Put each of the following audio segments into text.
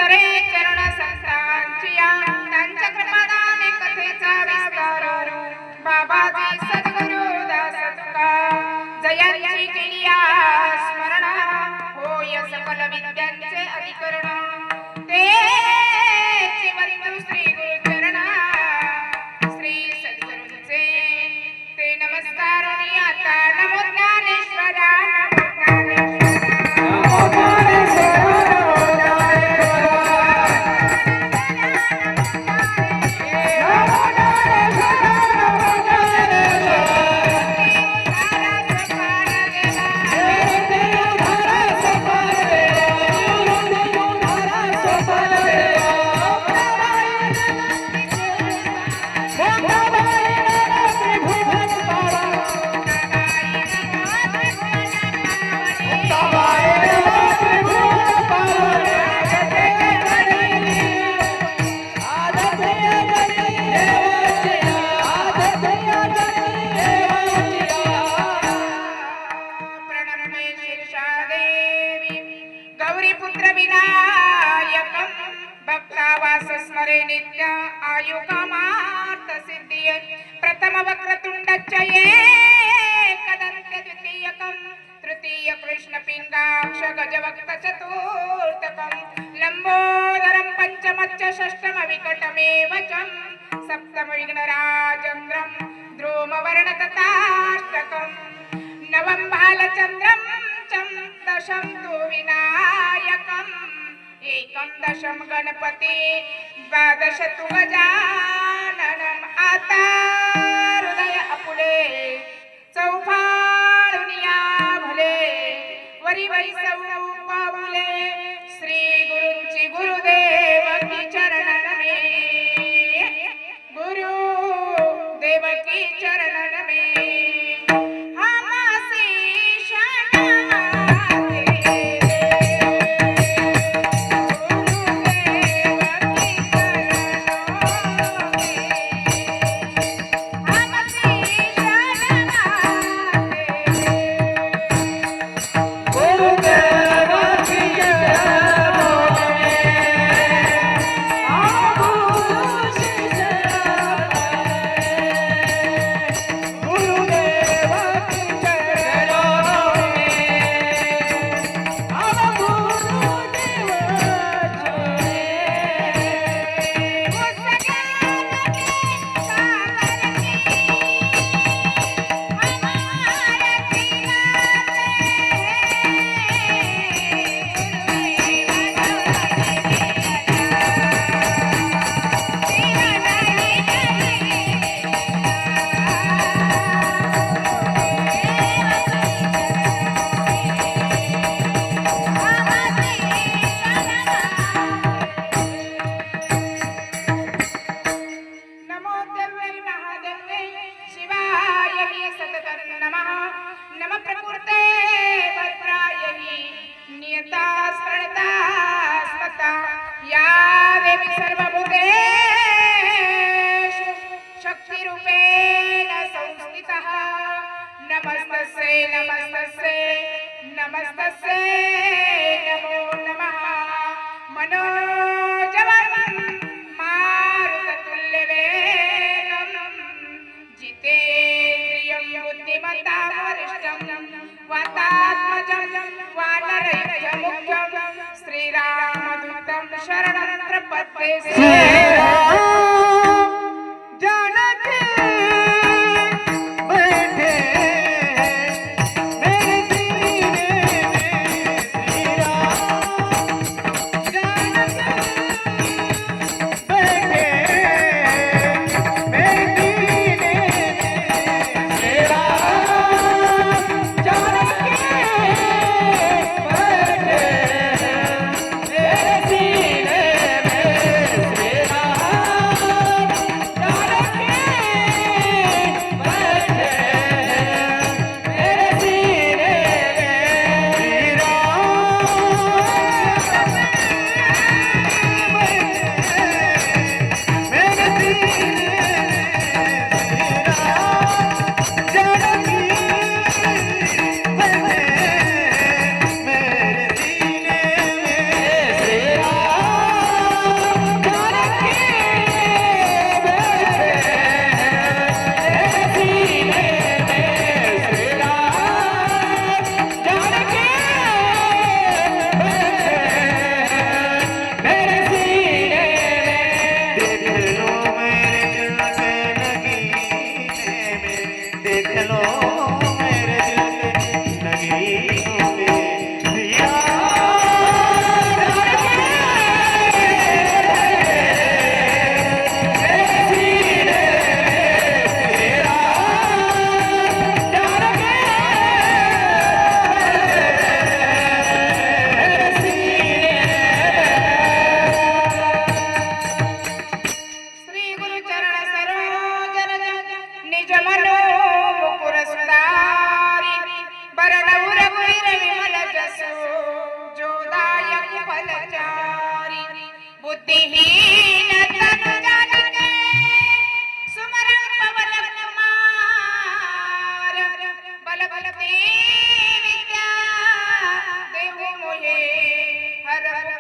करे चरण संतांची त्यांच्या कृपादाने कथेचा विस्तार बाबाजी सद्गुरु दास तुका जयांची केली स्मरण होय सकल विद्यांचे अधिकरण ते श्री गुरुचरण श्री सद्गुरूंचे ते नमस्कार आता नमो ज्ञानेश्वरा प्रथम वक्रतुंडस्य एकदन्त द्वितीयकं तृतीय कृष्ण पिंगाक्ष गजवक्त चतुर्थकं लंबोदरं पंचमच्च षष्ठम विकटमेव च सप्तम विघ्नराजन्द्रं ध्रुववर्ण तथाष्टकं नवम बालचन्द्रं च दशम तु विनायकम् एकं दशम गणपति द्वादश तु गजाननम् आता हृदय अपुले चौफाळुनिया भले वरी वरी सौ पावले श्री गुरूंची गुरुदेव की चरण में गुरु देव की चरण में नमस्तस्यै नमो नमः मनोजवं मारुततुल्यवेगं जितेन्द्रियं बुद्धिमतां वरिष्ठं वातात्मजं वानरयुतमुख्यं श्रीरामदूतं शरणं प्रपद्ये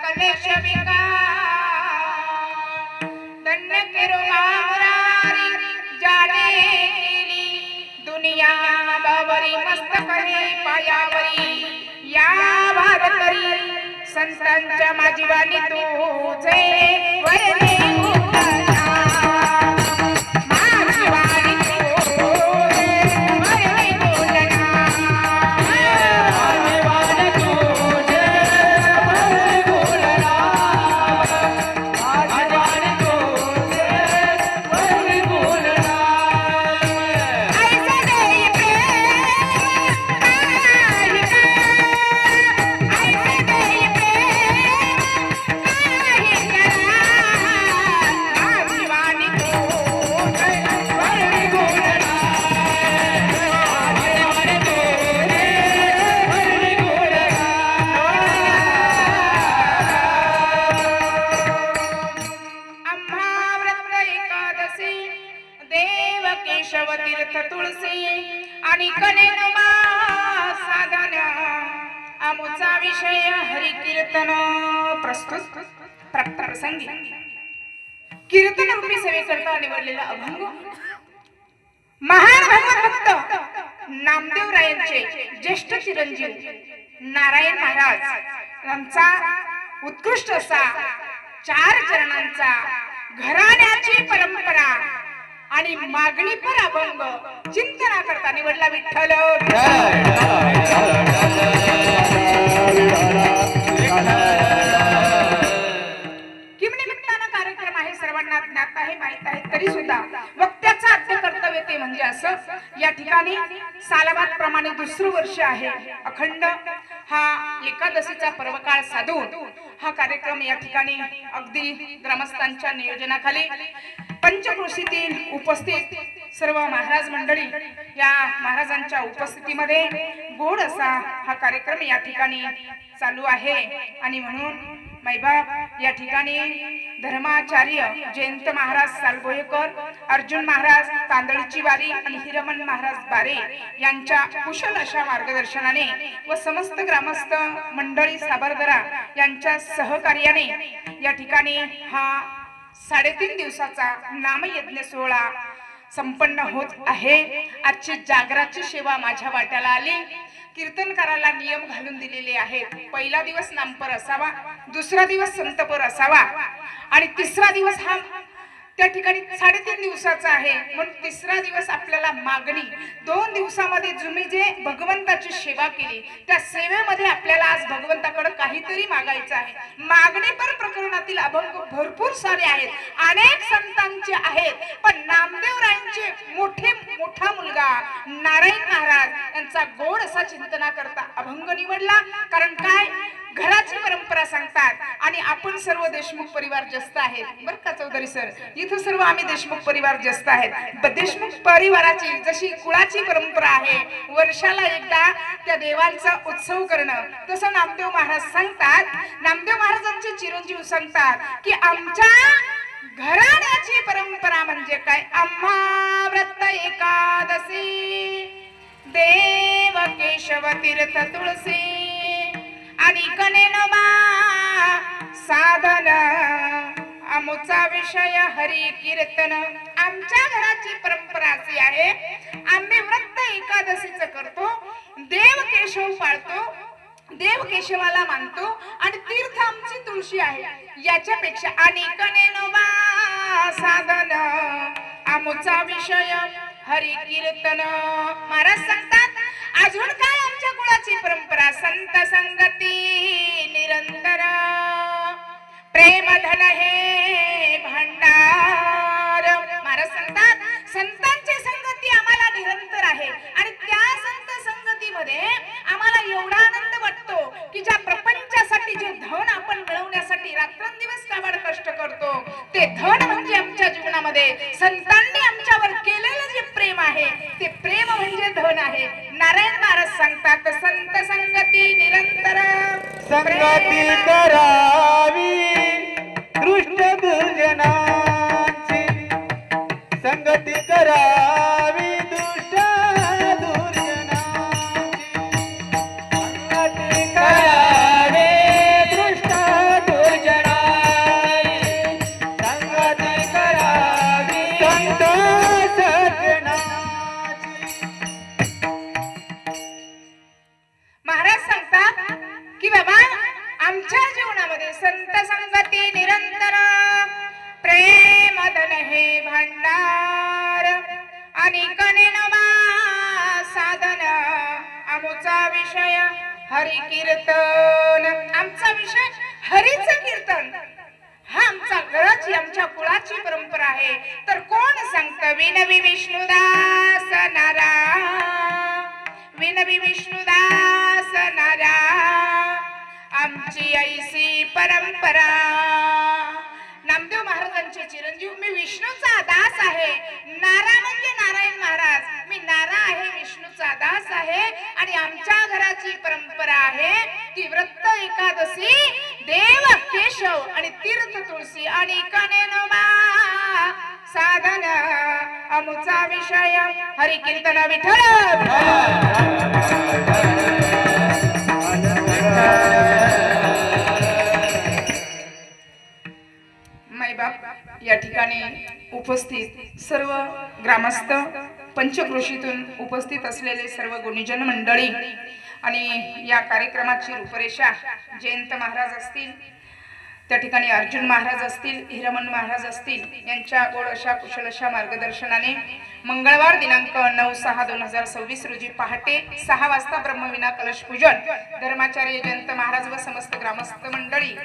कलेश विकार धन्य केरो मावरारी जाने केली दुनिया बावरी मस्तक हे पायावरी या भारतरी संतांच्या माझी वाणी तुझे वरणे उतरला माझी वाणी तुझे वरणे उतरला माझी वाणी तुझे वरणे उतरला माझी वाणी तुझे वरणे उतरला ऐसे देई प्रेम ऐसे देई केशव तीर्थ तुळसी आणि कनेनुमा साधन आमुचा विषय हरि कीर्तन प्रस्तुत प्रसंगी कीर्तन रूपी सेवेकरता निवडलेला अभंग महान भगवत भक्त नामदेव रायांचे ज्येष्ठ चिरंजीव नारायण महाराज यांचा उत्कृष्ट असा 4 चरणांचा घराण्याची परंपरा आणि मागणी पर अभंग चिंतना करता निवडला विठ्ठल किमनिमित्तानं कार्यक्रम आहे सर्वांना ज्ञात आहे माहित आहे तरी सुद्धा वक्त्याचा आद्य कर्तव्य ते म्हणजे असं या ठिकाणी सालाबाद प्रमाणे दुसरं वर्ष आहे अखंड हा एकादशीचा पर्वकाळ साधून हा कार्यक्रम या ठिकाणी अगदी ग्रामस्थांच्या नियोजनाखाली पंचक्रोशीतील उपस्थित सर्व महाराज मंडळी या महाराजांच्या उपस्थितीमध्ये गोड असा हा कार्यक्रम या ठिकाणी चालू आहे आणि म्हणून मैबाप या ठिकाणी धर्माचार्य जयंत महाराज सालबोयेकर अर्जुन महाराज तांदळीची वारी आणि हिरमन महाराज बारे यांच्या कुशल अशा मार्गदर्शनाने व समस्त ग्रामस्थ मंडळी साबरदरा यांच्या सहकार्याने या ठिकाणी हा 3.5 दिवसाचा नामयज्ञ सोहळा संपन्न होत आहे। आजची जागराची सेवा माझ्या वाट्याला आली। कीर्तनकाराला नियम घालून दिलेले आहेत। पहिला दिवस नामपर असावा, दुसरा दिवस संतपर असावा आणि तिसरा दिवस हा त्या ठिकाणी 3.5 दिवसाचा आहे। म्हणून तिसरा दिवस आपल्याला मागणी 2 दिवसामध्ये तुम्ही जे भगवंताची सेवा केली त्या सेवेमध्ये आपल्याला आज भगवंताकडे काहीतरी मागायचं आहे। मागणी पर प्रकरणातील अभंग भरपूर सारे आहेत, अनेक संतांचे आहेत, पण नामदेवरायांचे मोठा मुलगा नारायण महाराज यांचा गोड असा चिंतना करता अभंग निवडला। कारण काय घराची परंपरा सांगतात आणि आपण सर्व देशमुख परिवार जस्त आहेत बरं का चौधरी सर, इथं सर्व आम्ही देशमुख परिवार जस्त आहेत। देशमुख परिवाराची जशी कुळाची परंपरा आहे वर्षाला एकदा त्या देवांचा उत्सव करणं, तसं नामदेव महाराज सांगतात, नामदेव महाराजांचे चिरंजीव सांगतात की आमच्या घराण्याची परंपरा म्हणजे काय, आम्हा व्रत एकादशी देव केशव तीर्थ तुळसी आणि कनेनोबा साधन आमुचा विषय हरी कीर्तन। आमच्या घराची परंपरा अशी आहे, आम्ही व्रत एकादशीचं करतो, देव केशव पाळतो, देव केशवाला मानतो आणि तीर्थ आमची तुळशी आहे। याच्यापेक्षा आणि कनेनोबा साधन आमुचा विषय हरी कीर्तन। महाराज सांगतात अजून काय आमच्या कुळाची परंपरा, संत संगती निरंतर प्रेम धन हे भंडार। महाराज सांगतात संतांची संगती आम्हाला निरंतर आहे आणि त्या संत संगतीमध्ये आम्हाला एवढा आनंद वाटतो की ज्या प्रपंचासाठी जे धन आपण मिळवण्यासाठी रात्रंदिवस काबाड कष्ट करतो ते धन म्हणजे आमच्या जीवनामध्ये संतांनी आमच्यावर केलेलं जे प्रेम आहे ते प्रेम म्हणजे धन आहे। नारायण महाराज सांगतात संत संगती निरंतर संगती करावी दृष्ट दुर्जनांची, संगती करावी दुष्ट दुर्जनांची, संगती करावी दृष्ट दुर्जनांची, आमच्या जीवनामध्ये संत संगती निरंतर प्रेम धन हे भांडार आणि कनेनवा साधन आमचा विषय हरी कीर्तन. आमचा विषय हरीच कीर्तन. हा आमचा घराची आमच्या कुळाची परंपरा आहे. तर कोण सांगत? विनवी विष्णुदास नारा, विनवी विष्णुदास नारा, आमची ऐसी परंपरा. नामदेव महाराजांचे चिरंजीव. मी विष्णूचा दास आहे. नारा म्हणजे नारायण महाराज. मी नारा आहे, विष्णूचा दास आहे. आणि आमच्या घराची परंपरा आहे ती व्रत एकादशी, देव केशव आणि तीर्थ तुळशी आणि कनेनोबा साधन आमचा विषय हरी कीर्तन विठ्ठल. मायबाप या ठिकाणी उपस्थित सर्व ग्रामस्थ, पंचक्रोशीतून उपस्थित असलेले सर्व गुणीजन मंडळी आणि या कार्यक्रमाची रूपरेषा जयंत महाराज असतील, त्या ठिकाणी अर्जुन महाराज असतील, हिरमन महाराज असतील यांच्या गोड अशा कुशल अशा मार्गदर्शनाने मंगळवार दिनांक 9/6/2026 रोजी पहाटे 6 वाजता ब्रह्मविना कलश पूजन धर्माचार्य जयंत महाराज व समस्त ग्रामस्थ मंडळी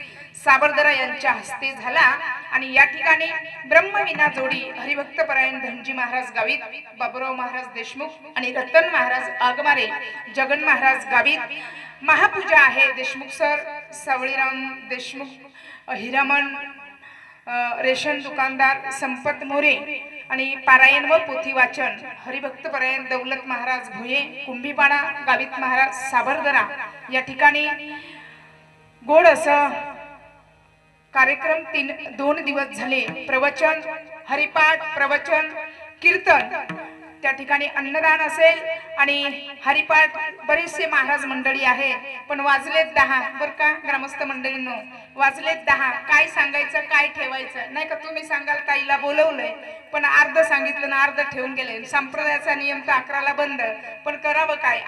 साबरदरा यांच्या हस्ते झाला. आणि या ठिकाणी ब्रह्मविना जोडी हरिभक्तपरायण धनजी महाराज गावित, बाबुराव महाराज देशमुख आणि रतन महाराज आगमारे, जगन महाराज गावित. महापूजा आहे देशमुख सर, सावळीराम देशमुख, हिरामन, रेशन दुकानदार संपत मोरे आणि पारायण व पोथी वाचन हरिभक्तपरायण दौलत महाराज भोये, कुंभीपाडा गावित महाराज साबरदरा. या ठिकाणी गोड असं कार्यक्रम 2 दिवस झाले. प्रवचन, हरिपाठ, प्रवचन, कीर्तन, त्या ठिकाणी अन्नदान असेल आणि हरिपाठ. बरेचसे महाराज मंडळी आहे पण वाजलेत 10 बर का ग्रामस्थ मंडळींनो, वाजलेत 10. काय सांगायचं काय ठेवायचं नाही का? तुम्ही सांगाल ताईला बोलवलंय पण अर्ध सांगितलं ना अर्ध ठेवून गेले. संप्रदायाचा नियम तर 11ला बंद, पण करावं काय?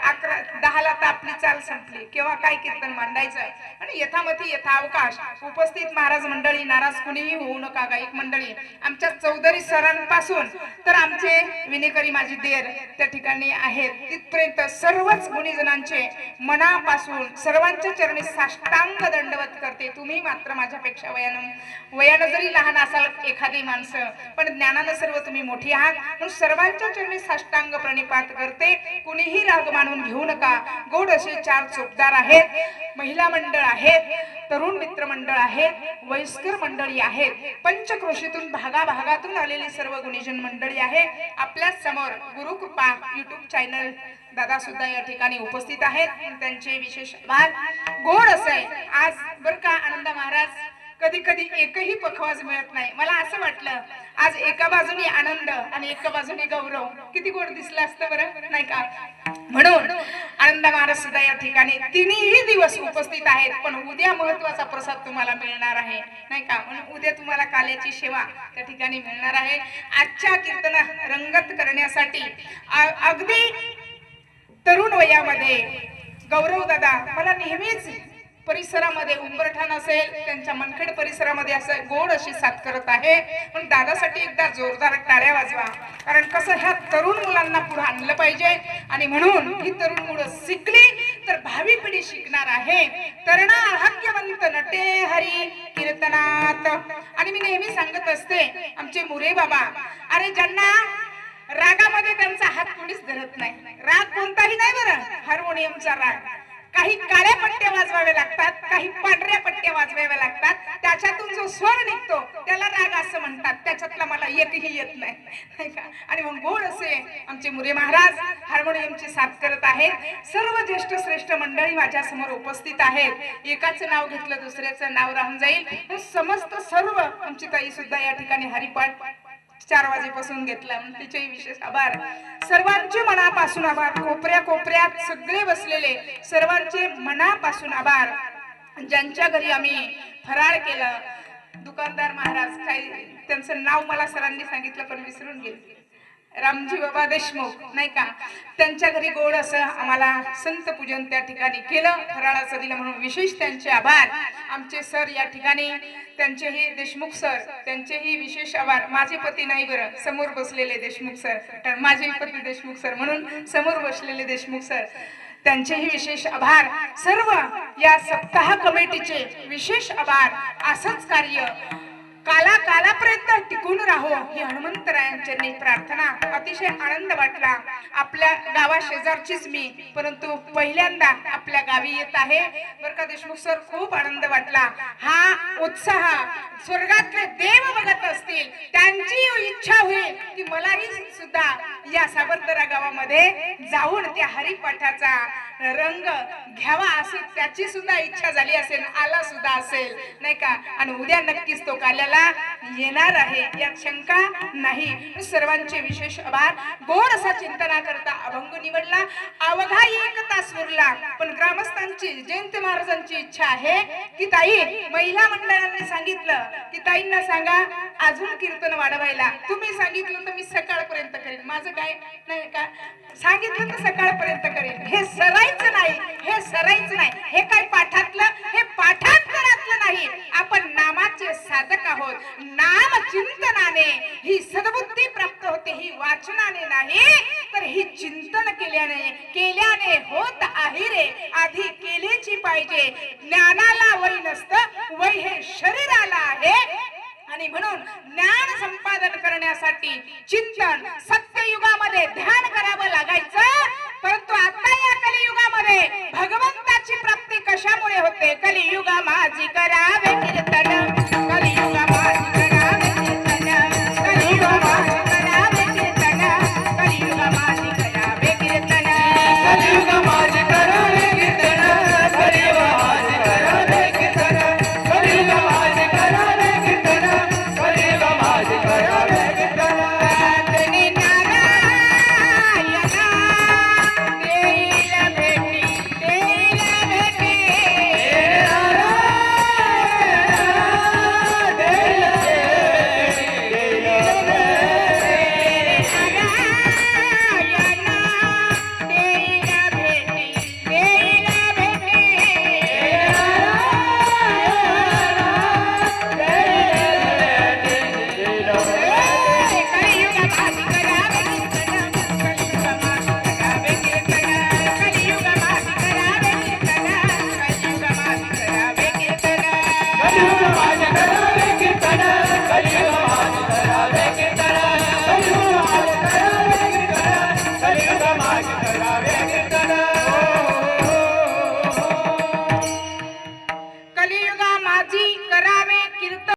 10ला तर आपली चाल संपली. केव्हा काय कीर्तन मांडायचं? आणि यथामती यथावकाश. उपस्थित महाराज मंडळी, नाराज कुणीही होऊ नका. गायक मंडळी आमच्या चौधरी सरांपासून तर आमचे विनेकरी माझी देर त्या ठिकाणी आहेत तिथपर्यंत सर्वच गुणीजनांचे मनापासून सर्वांच्या चरणी साष्टांग दंडवत करते. तुम्ही मात्र माझ्यापेक्षा वयानं जरी लहान असाल एखादी माणसं, पण ज्ञानानं सर्व तुम्ही मोठी आहात. म्हणून सर्वांच्या चरणी साष्टांग प्रणिपात करते. कुणीही राग मानून घेऊ नका. गोड असे 4 चोपदार आहेत, महिला मंडळ आहेत, तरुण मित्र मंडळ आहेत, वयस्कर मंडळी आहेत, पंचक्रोशीतून भागाभागातून आलेली सर्व गुणीजन मंडळी आहे. आपल्या समोर गुरुकृपा YouTube चॅनल दादा सुद्धा या ठिकाणी उपस्थित आहेत. त्यांचे विशेष आभार. गोड असे आज बर का आनंद महाराज. कधी कधी एकही पखवाज मिळत नाही. मला असं वाटलं आज एका बाजूने आनंद आणि एका बाजूने गौरव, किती गोड दिसलं असतं बरं नाही का? म्हणून आनंद महाराज सुद्धा या ठिकाणी 3ही दिवस उपस्थित आहेत. पण उद्या महत्वाचा प्रसाद तुम्हाला मिळणार आहे नाही का? म्हणून उद्या तुम्हाला काल्याची सेवा त्या ठिकाणी मिळणार आहे. आजच्या कीर्तना रंगत करण्यासाठी अगदी तरुण वयामध्ये गौरव दादा मला नेहमीच परिसरामध्ये उंबरठाण असेल त्यांच्या मनखेड परिसरामध्ये असं गोड अशी साथ करत आहे. पण दादासाठी एकदा जोरदार टाळ्या वाजवा. कारण कसं ह्या तरुण मुलांना पुढे आणलं पाहिजे आणि म्हणून ही तरुण मुलं शिकली तर भावी पिढी शिकणार आहे. तरणा भाग्यवंत नटे हरी कीर्तनात. आणि मी नेहमी सांगत असते आमचे मुरे बाबा, अरे ज्यांना रागामध्ये त्यांचा हात कोणीच धरत नाही. राग कोणताही नाही बरं, हार्मोनियमचा राग. काही काळ्या पट्ट्या वाजवाव्या लागतात, काही पांढऱ्या पट्ट्या वाजवाव्या लागतात. त्याच्यातून जो स्वर निघतो त्याला राग असं म्हणतात. त्याच्यातला मला एकही येत नाही का? आणि मग गोड असे आमचे मुरे महाराज हार्मोनियमची साथ करत आहेत. सर्व ज्येष्ठ श्रेष्ठ मंडळी माझ्या समोर उपस्थित आहेत. एकाचं नाव घेतलं दुसऱ्याचं नाव राहून जाईल. समस्त सर्व आमची ताई सुद्धा या ठिकाणी हरिपाठ 4 वाजेपासून घेतला, तिचेही विशेष आभार. सर्वांचे मनापासून आभार. कोपऱ्या कोपऱ्यात सगळे बसलेले सर्वांचे मनापासून आभार. ज्यांच्या घरी आम्ही फराळ केलं, दुकानदार महाराज काही त्यांचं नाव मला सरांनी सांगितलं पण विसरून गेले. रामजी बाबा देशमुख नाही का, त्यांच्या घरी गोड असं आम्हाला संत पूजन त्या ठिकाणी केलं, फराळाचं दिलं म्हणून विशेष त्यांचे आभार. आमचे सर या ठिकाणी, त्यांचेही देशमुख सर, त्यांचेही विशेष आभार. माझे पती नाही बरं, समोर बसलेले देशमुख सर, कारण माझे पती देशमुख सर म्हणून समोर बसलेले देशमुख सर, त्यांचेही विशेष आभार. सर्व या सप्ताह कमिटीचे विशेश आभार. असंच कार्य कालाकालापर्यंत टिकून राहो ही हनुमंतरायांची प्रार्थना. अतिशय आनंद वाटला. आपल्या गावा शेजारचीच मी, परंतु पहिल्यांदा आपल्या गावी येत आहे बरं का देशमुख सर. खूप आनंद वाटला. हा उत्साह स्वर्गातले देव बघत असतील, त्यांची इच्छा होईल की मलाही सुद्धा या सावरदरा गावामध्ये जाऊन त्या हरिपाठाचा रंग घ्यावा, असे त्याची सुद्धा इच्छा झाली असेल, आला सुद्धा असेल नाही का. आणि उद्या नक्कीच तो काल्याला येणार आहे यात शंका नाही. सर्वांचे विशेष आभार. गोड असा चिंतना करता अभंग निवडला. अवघा 1 तास उरला, पण ग्रामस्थांची जयंत महाराजांची इच्छा आहे की ताई, महिला मंडळाने सांगितलं की ताईंना सांगा अजून कीर्तन वाढवायला. तुम्ही सांगितलं तर मी सकाळपर्यंत करेन. माझं काय नाही का, सांगितलं तर सकाळपर्यंत करेन. हे सरायचं नाही, हे सरायचं नाही. हे काय पाठातलं, हे पाठांतरातलं नाही. आपण नामाचे साधक आहोत. नाम चिंतनाने ही सद्बुद्धी प्राप्त होते, ही वाचनाने नाही तर ही चिंतन केल्याने होत आहे रे. आधी केलेची पाहिजे. ज्ञानाला वय नसतं, वय हे शरीराला आहे. आणि म्हणून ज्ञान संपादन करण्यासाठी चिंतन सत्ययुगामध्ये ध्यान करावं लागायचं. परंतु आता या कलियुगामध्ये भगवंताची प्राप्ती कशामुळे होते? कलियुगा माझी करावे कीर्तन, कलियुगा माझी करावे कीर्तन, कलियुगा माझी करावे कीर्तन, कलियुगा माझी करावे कीर्तन, कलियुगा माझी करावे कीर्तन, कलियुगा माझी करावे कीर्तन, कलियुगा माझी करावे कीर्तन, कलियुगा माझी करावे कीर्तन. तनी नारायणा देईल भेटी, देईल भेटी. कलियुगा माझी करावे कीर्तन, कलियुगा माझी करावे कीर्तन, कलियुगा माझी करावे कीर्तन, कलियुगा माझी करावे